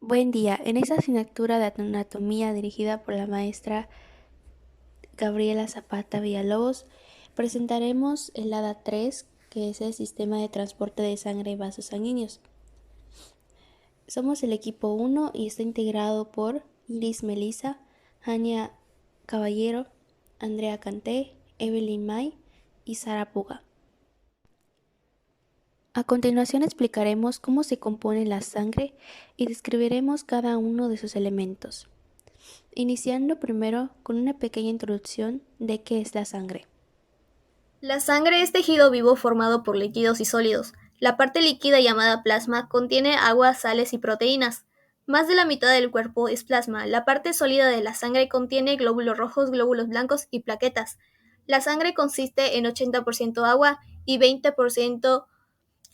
Buen día. En esta asignatura de anatomía dirigida por la maestra Gabriela Zapata Villalobos, presentaremos el ADA 3, que es el sistema de transporte de sangre y vasos sanguíneos. Somos el equipo 1 y está integrado por Iris Melisa, Jania Caballero, Andrea Canté, Evelyn May y Sara Puga. A continuación explicaremos cómo se compone la sangre y describiremos cada uno de sus elementos, iniciando primero con una pequeña introducción de qué es la sangre. La sangre es tejido vivo formado por líquidos y sólidos. La parte líquida llamada plasma contiene agua, sales y proteínas. Más de la mitad del cuerpo es plasma. La parte sólida de la sangre contiene glóbulos rojos, glóbulos blancos y plaquetas. La sangre consiste en 80% agua y 20%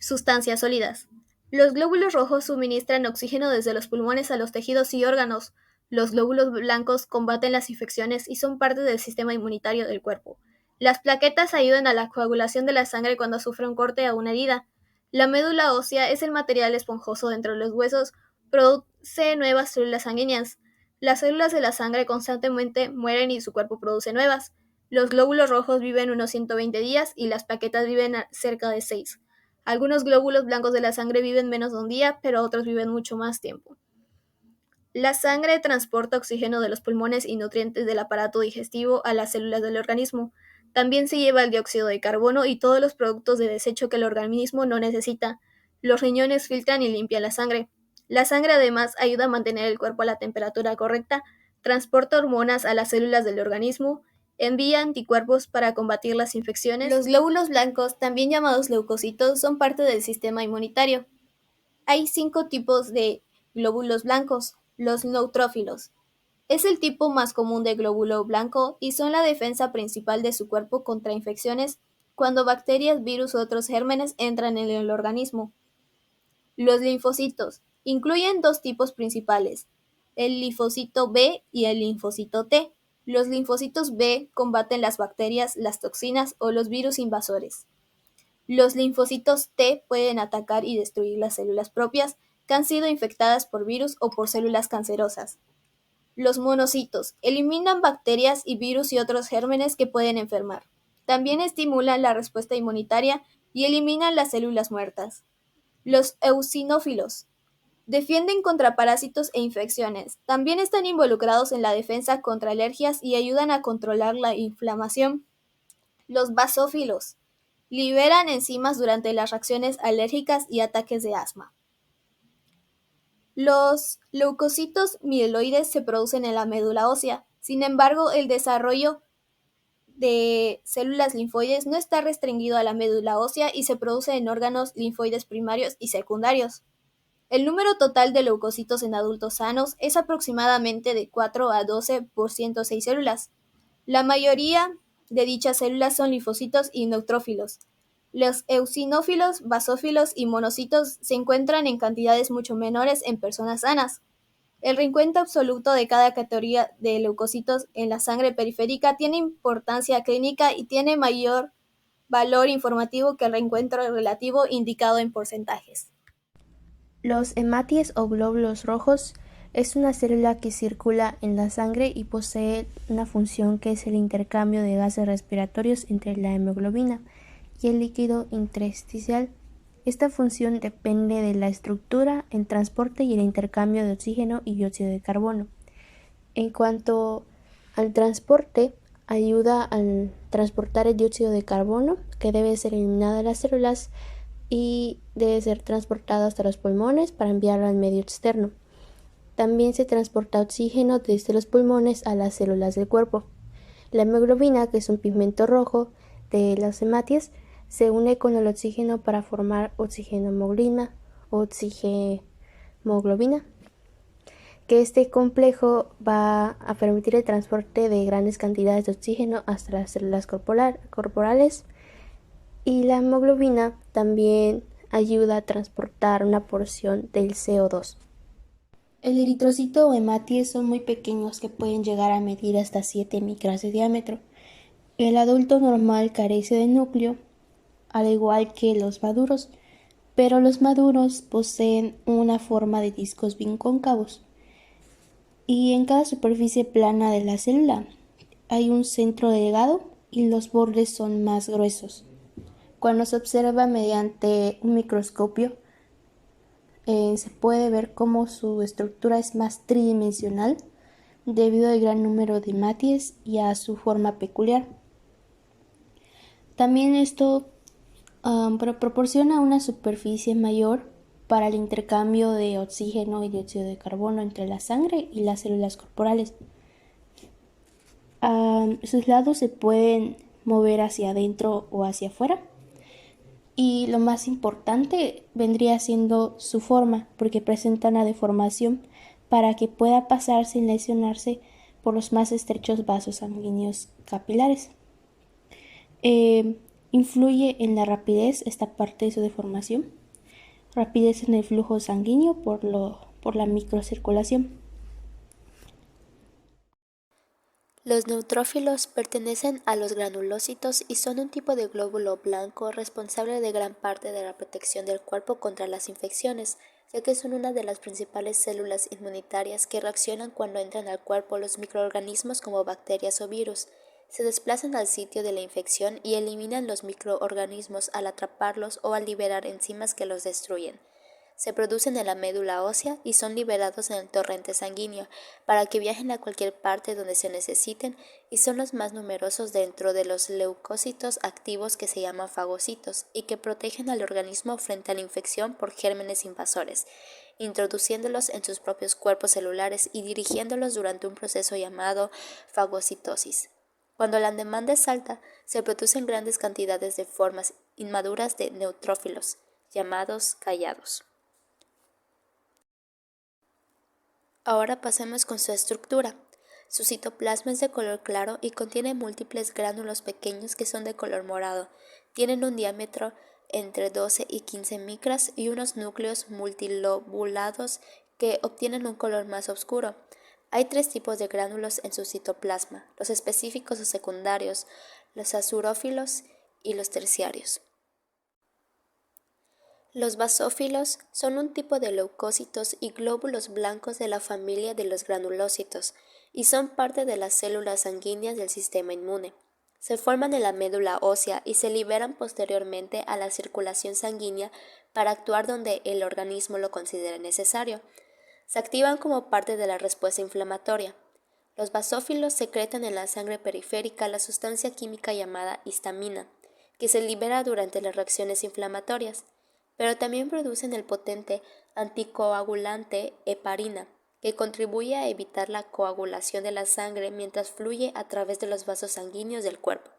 sustancias sólidas. Los glóbulos rojos suministran oxígeno desde los pulmones a los tejidos y órganos. Los glóbulos blancos combaten las infecciones y son parte del sistema inmunitario del cuerpo. Las plaquetas ayudan a la coagulación de la sangre cuando sufre un corte o una herida. La médula ósea es el material esponjoso dentro de los huesos, produce nuevas células sanguíneas. Las células de la sangre constantemente mueren y su cuerpo produce nuevas. Los glóbulos rojos viven unos 120 días y las plaquetas viven cerca de 6. Algunos glóbulos blancos de la sangre viven menos de un día, pero otros viven mucho más tiempo. La sangre transporta oxígeno de los pulmones y nutrientes del aparato digestivo a las células del organismo. También se lleva el dióxido de carbono y todos los productos de desecho que el organismo no necesita. Los riñones filtran y limpian la sangre. La sangre además ayuda a mantener el cuerpo a la temperatura correcta, transporta hormonas a las células del organismo, envía anticuerpos para combatir las infecciones. Los glóbulos blancos, también llamados leucocitos, son parte del sistema inmunitario. Hay 5 tipos de glóbulos blancos. Los neutrófilos. Es el tipo más común de glóbulo blanco y son la defensa principal de su cuerpo contra infecciones cuando bacterias, virus u otros gérmenes entran en el organismo. Los linfocitos. Incluyen dos tipos principales, el linfocito B y el linfocito T. Los linfocitos B combaten las bacterias, las toxinas o los virus invasores. Los linfocitos T pueden atacar y destruir las células propias que han sido infectadas por virus o por células cancerosas. Los monocitos eliminan bacterias y virus y otros gérmenes que pueden enfermar. También estimulan la respuesta inmunitaria y eliminan las células muertas. Los eosinófilos defienden contra parásitos e infecciones. También están involucrados en la defensa contra alergias y ayudan a controlar la inflamación. Los basófilos liberan enzimas durante las reacciones alérgicas y ataques de asma. Los leucocitos mieloides se producen en la médula ósea. Sin embargo, el desarrollo de células linfoides no está restringido a la médula ósea y se produce en órganos linfoides primarios y secundarios. El número total de leucocitos en adultos sanos es aproximadamente de 4 a 12 por 106 células. La mayoría de dichas células son linfocitos y neutrófilos. Los eosinófilos, basófilos y monocitos se encuentran en cantidades mucho menores en personas sanas. El reencuentro absoluto de cada categoría de leucocitos en la sangre periférica tiene importancia clínica y tiene mayor valor informativo que el reencuentro relativo indicado en porcentajes. Los hematies o glóbulos rojos es una célula que circula en la sangre y posee una función que es el intercambio de gases respiratorios entre la hemoglobina y el líquido intersticial. Esta función depende de la estructura, el transporte y el intercambio de oxígeno y dióxido de carbono. En cuanto al transporte, ayuda al transportar el dióxido de carbono, que debe ser eliminado de las células y debe ser transportado hasta los pulmones para enviarlo al medio externo. También se transporta oxígeno desde los pulmones a las células del cuerpo. La hemoglobina, que es un pigmento rojo de las hematies, se une con el oxígeno para formar oxigenohemoglobina o oxigemoglobina, que este complejo va a permitir el transporte de grandes cantidades de oxígeno hasta las células corporales. Y la hemoglobina también ayuda a transportar una porción del CO2. El eritrocito o hematies son muy pequeños que pueden llegar a medir hasta 7 micras de diámetro. El adulto normal carece de núcleo, al igual que los maduros. pero los maduros poseen una forma de discos bien cóncavos y en cada superficie plana de la célula hay un centro delgado y los bordes son más gruesos. Cuando se observa mediante un microscopio, se puede ver cómo su estructura es más tridimensional debido al gran número de maties y a su forma peculiar. También esto proporciona una superficie mayor para el intercambio de oxígeno y dióxido de carbono entre la sangre y las células corporales. Sus lados se pueden mover hacia adentro o hacia afuera. Y lo más importante vendría siendo su forma, porque presenta una deformación para que pueda pasar sin lesionarse por los más estrechos vasos sanguíneos capilares. Eh, Influye en la rapidez esta parte de su deformación, rapidez en el flujo sanguíneo por la microcirculación. Los neutrófilos pertenecen a los granulócitos y son un tipo de glóbulo blanco responsable de gran parte de la protección del cuerpo contra las infecciones, ya que son una de las principales células inmunitarias que reaccionan cuando entran al cuerpo los microorganismos como bacterias o virus. Se desplazan al sitio de la infección y eliminan los microorganismos al atraparlos o al liberar enzimas que los destruyen. Se producen en la médula ósea y son liberados en el torrente sanguíneo para que viajen a cualquier parte donde se necesiten y son los más numerosos dentro de los leucocitos activos que se llaman fagocitos y que protegen al organismo frente a la infección por gérmenes invasores, introduciéndolos en sus propios cuerpos celulares y dirigiéndolos durante un proceso llamado fagocitosis. Cuando la demanda es alta, se producen grandes cantidades de formas inmaduras de neutrófilos, llamados callados. Ahora pasemos con su estructura. Su citoplasma es de color claro y contiene múltiples gránulos pequeños que son de color morado. Tienen un diámetro entre 12 y 15 micras y unos núcleos multilobulados que obtienen un color más oscuro. Hay tres tipos de gránulos en su citoplasma, los específicos o secundarios, los azurófilos y los terciarios. Los basófilos son un tipo de leucocitos y glóbulos blancos de la familia de los granulócitos y son parte de las células sanguíneas del sistema inmune. Se forman en la médula ósea y se liberan posteriormente a la circulación sanguínea para actuar donde el organismo lo considere necesario. Se activan como parte de la respuesta inflamatoria. Los basófilos secretan en la sangre periférica la sustancia química llamada histamina, que se libera durante las reacciones inflamatorias, pero también producen el potente anticoagulante heparina, que contribuye a evitar la coagulación de la sangre mientras fluye a través de los vasos sanguíneos del cuerpo.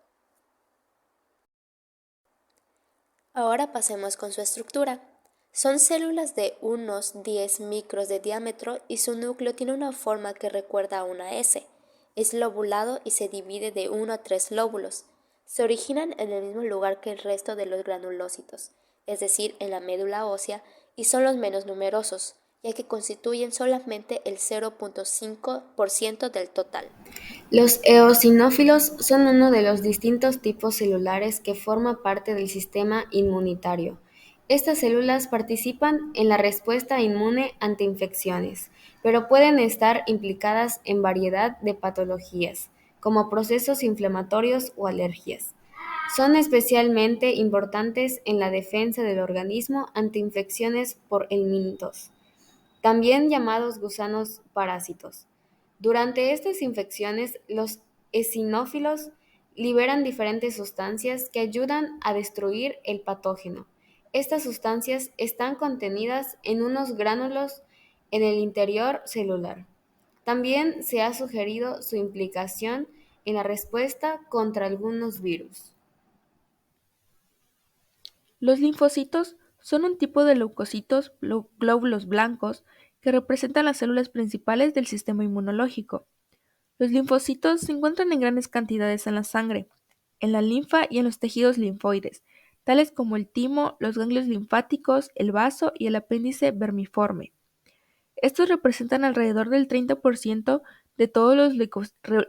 Ahora pasemos con su estructura. Son células de unos 10 micros de diámetro y su núcleo tiene una forma que recuerda a una S. Es lobulado y se divide de 1 a 3 lóbulos. Se originan en el mismo lugar que el resto de los granulócitos, es decir, en la médula ósea, y son los menos numerosos, ya que constituyen solamente el 0.5% del total. Los eosinófilos son uno de los distintos tipos celulares que forman parte del sistema inmunitario. Estas células participan en la respuesta inmune ante infecciones, pero pueden estar implicadas en variedad de patologías, como procesos inflamatorios o alergias. Son especialmente importantes en la defensa del organismo ante infecciones por helmintos, también llamados gusanos parásitos. Durante estas infecciones, los eosinófilos liberan diferentes sustancias que ayudan a destruir el patógeno. Estas sustancias están contenidas en unos gránulos en el interior celular. También se ha sugerido su implicación en la respuesta contra algunos virus. Los linfocitos son un tipo de leucocitos, glóbulos blancos, que representan las células principales del sistema inmunológico. Los linfocitos se encuentran en grandes cantidades en la sangre, en la linfa y en los tejidos linfoides, tales como el timo, los ganglios linfáticos, el vaso y el apéndice vermiforme. Estos representan alrededor del 30% de todos los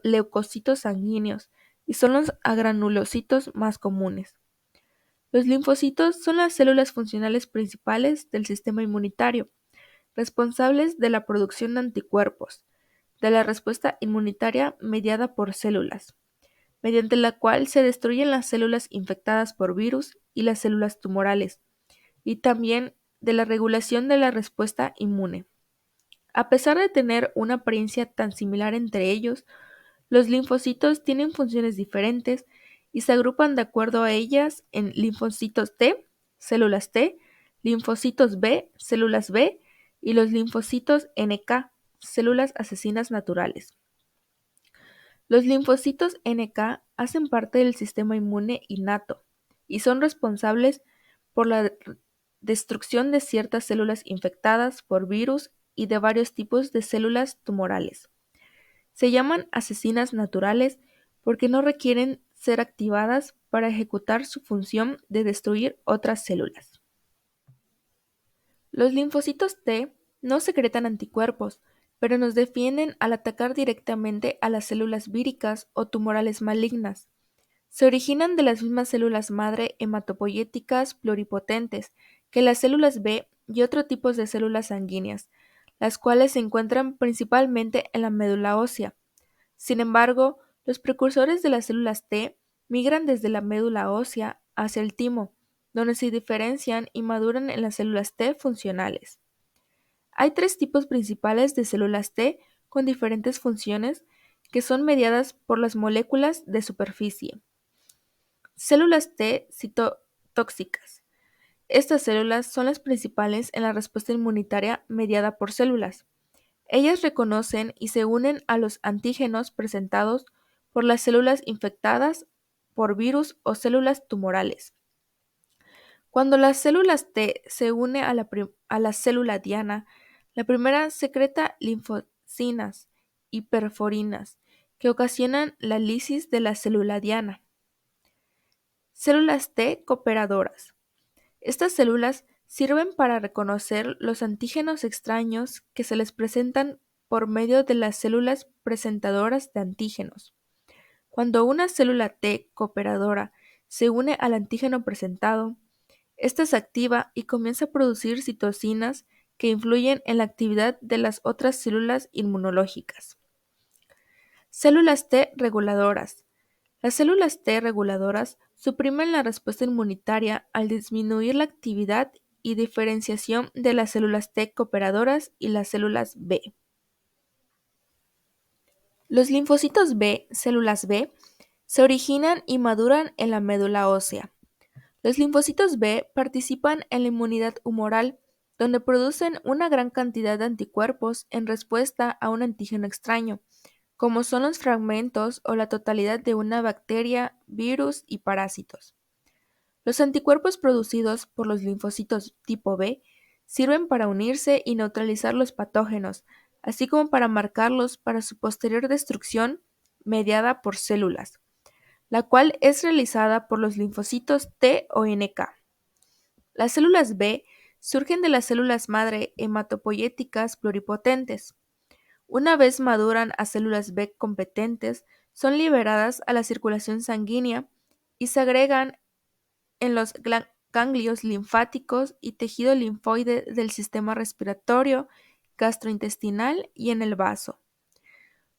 leucocitos sanguíneos y son los agranulocitos más comunes. Los linfocitos son las células funcionales principales del sistema inmunitario, responsables de la producción de anticuerpos, de la respuesta inmunitaria mediada por células, mediante la cual se destruyen las células infectadas por virus y las células tumorales, y también de la regulación de la respuesta inmune. A pesar de tener una apariencia tan similar entre ellos, los linfocitos tienen funciones diferentes y se agrupan de acuerdo a ellas en linfocitos T, células T, linfocitos B, células B, y los linfocitos NK, células asesinas naturales. Los linfocitos NK hacen parte del sistema inmune innato y son responsables por la destrucción de ciertas células infectadas por virus y de varios tipos de células tumorales. Se llaman asesinas naturales porque no requieren ser activadas para ejecutar su función de destruir otras células. Los linfocitos T no secretan anticuerpos, pero nos defienden al atacar directamente a las células víricas o tumorales malignas. Se originan de las mismas células madre hematopoyéticas pluripotentes que las células B y otros tipos de células sanguíneas, las cuales se encuentran principalmente en la médula ósea. Sin embargo, los precursores de las células T migran desde la médula ósea hacia el timo, donde se diferencian y maduran en las células T funcionales. Hay tres tipos principales de células T con diferentes funciones que son mediadas por las moléculas de superficie. Células T citotóxicas. Estas células son las principales en la respuesta inmunitaria mediada por células. Ellas reconocen y se unen a los antígenos presentados por las células infectadas por virus o células tumorales. Cuando las células T se une a la célula diana, la primera secreta linfocinas y perforinas que ocasionan la lisis de la célula diana. Células T cooperadoras. Estas células sirven para reconocer los antígenos extraños que se les presentan por medio de las células presentadoras de antígenos. Cuando una célula T cooperadora se une al antígeno presentado, ésta se activa y comienza a producir citocinas que influyen en la actividad de las otras células inmunológicas. Células T reguladoras. Las células T reguladoras suprimen la respuesta inmunitaria al disminuir la actividad y diferenciación de las células T cooperadoras y las células B. Los linfocitos B, células B, se originan y maduran en la médula ósea. Los linfocitos B participan en la inmunidad humoral, donde producen una gran cantidad de anticuerpos en respuesta a un antígeno extraño, como son los fragmentos o la totalidad de una bacteria, virus y parásitos. Los anticuerpos producidos por los linfocitos tipo B sirven para unirse y neutralizar los patógenos, así como para marcarlos para su posterior destrucción mediada por células, la cual es realizada por los linfocitos T o NK. Las células B surgen de las células madre hematopoyéticas pluripotentes. Una vez maduran a células B competentes, son liberadas a la circulación sanguínea y se agregan en los ganglios linfáticos y tejido linfoide del sistema respiratorio, gastrointestinal y en el vaso.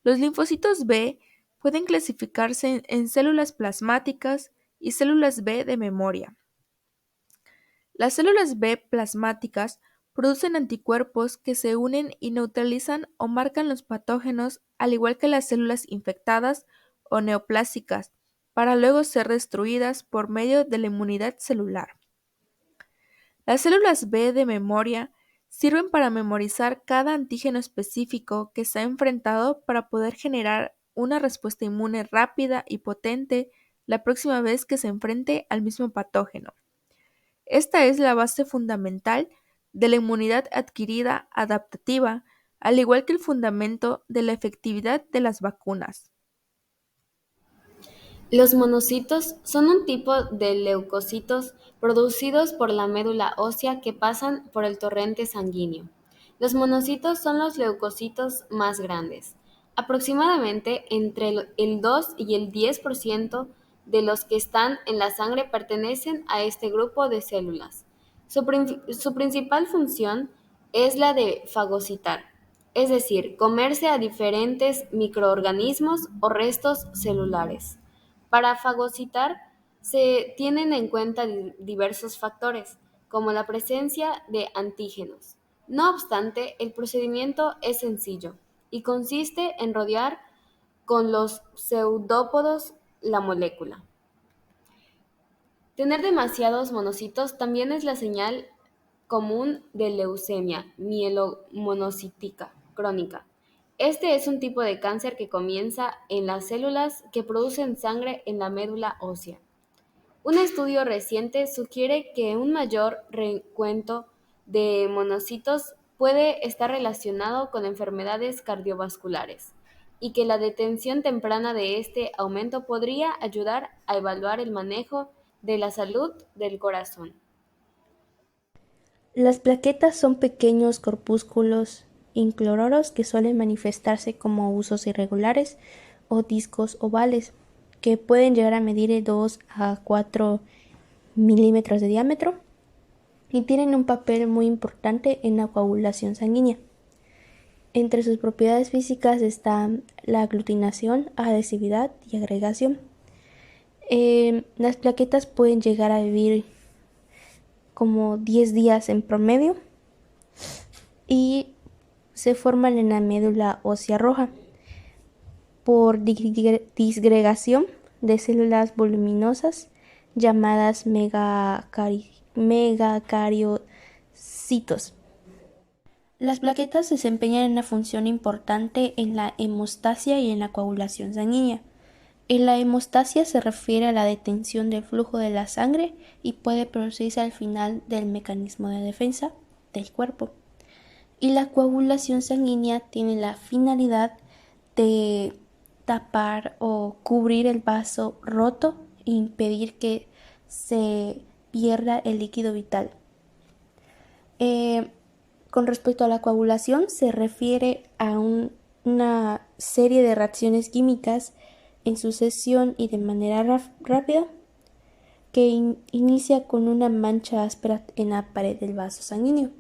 Los linfocitos B pueden clasificarse en células plasmáticas y células B de memoria. Las células B plasmáticas producen anticuerpos que se unen y neutralizan o marcan los patógenos, al igual que las células infectadas o neoplásicas, para luego ser destruidas por medio de la inmunidad celular. Las células B de memoria sirven para memorizar cada antígeno específico que se ha enfrentado para poder generar una respuesta inmune rápida y potente la próxima vez que se enfrente al mismo patógeno. Esta es la base fundamental de la inmunidad adquirida adaptativa, al igual que el fundamento de la efectividad de las vacunas. Los monocitos son un tipo de leucocitos producidos por la médula ósea que pasan por el torrente sanguíneo. Los monocitos son los leucocitos más grandes. Aproximadamente entre el 2 y el 10% de los que están en la sangre pertenecen a este grupo de células. Su principal función es la de fagocitar, es decir, comerse a diferentes microorganismos o restos celulares. Para fagocitar se tienen en cuenta diversos factores, como la presencia de antígenos. No obstante, el procedimiento es sencillo y consiste en rodear con los pseudópodos la molécula. Tener demasiados monocitos también es la señal común de leucemia mielomonocítica crónica. Este es un tipo de cáncer que comienza en las células que producen sangre en la médula ósea. Un estudio reciente sugiere que un mayor recuento de monocitos puede estar relacionado con enfermedades cardiovasculares y que la detección temprana de este aumento podría ayudar a evaluar el manejo de la salud del corazón. Las plaquetas son pequeños corpúsculos incoloros que suelen manifestarse como usos irregulares o discos ovales, que pueden llegar a medir de 2 a 4 milímetros de diámetro y tienen un papel muy importante en la coagulación sanguínea. Entre sus propiedades físicas están la aglutinación, adhesividad y agregación. Las plaquetas pueden llegar a vivir como 10 días en promedio y se forman en la médula ósea roja por disgregación de células voluminosas llamadas megacariocitos. Las plaquetas desempeñan una función importante en la hemostasia y en la coagulación sanguínea. En la hemostasia se refiere a la detención del flujo de la sangre y puede producirse al final del mecanismo de defensa del cuerpo. Y la coagulación sanguínea tiene la finalidad de tapar o cubrir el vaso roto e impedir que se pierda el líquido vital. Con respecto a la coagulación, se refiere a una serie de reacciones químicas en sucesión y de manera rápida que inicia con una mancha áspera en la pared del vaso sanguíneo.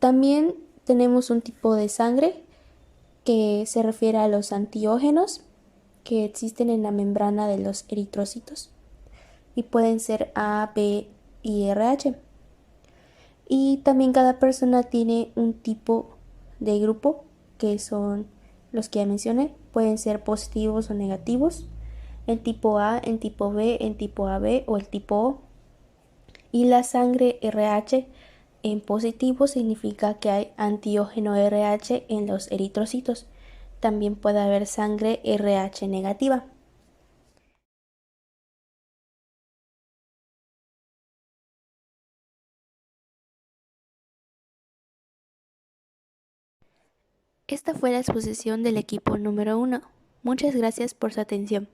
También tenemos un tipo de sangre que se refiere a los antiógenos que existen en la membrana de los eritrocitos y pueden ser A, B y RH. Y también cada persona tiene un tipo de grupo que son los que ya mencioné, pueden ser positivos o negativos, el tipo A, el tipo B, el tipo AB o el tipo O. Y la sangre RH en positivo significa que hay antiógeno RH en los eritrocitos. También puede haber sangre RH negativa. Esta fue la exposición del equipo número 1. Muchas gracias por su atención.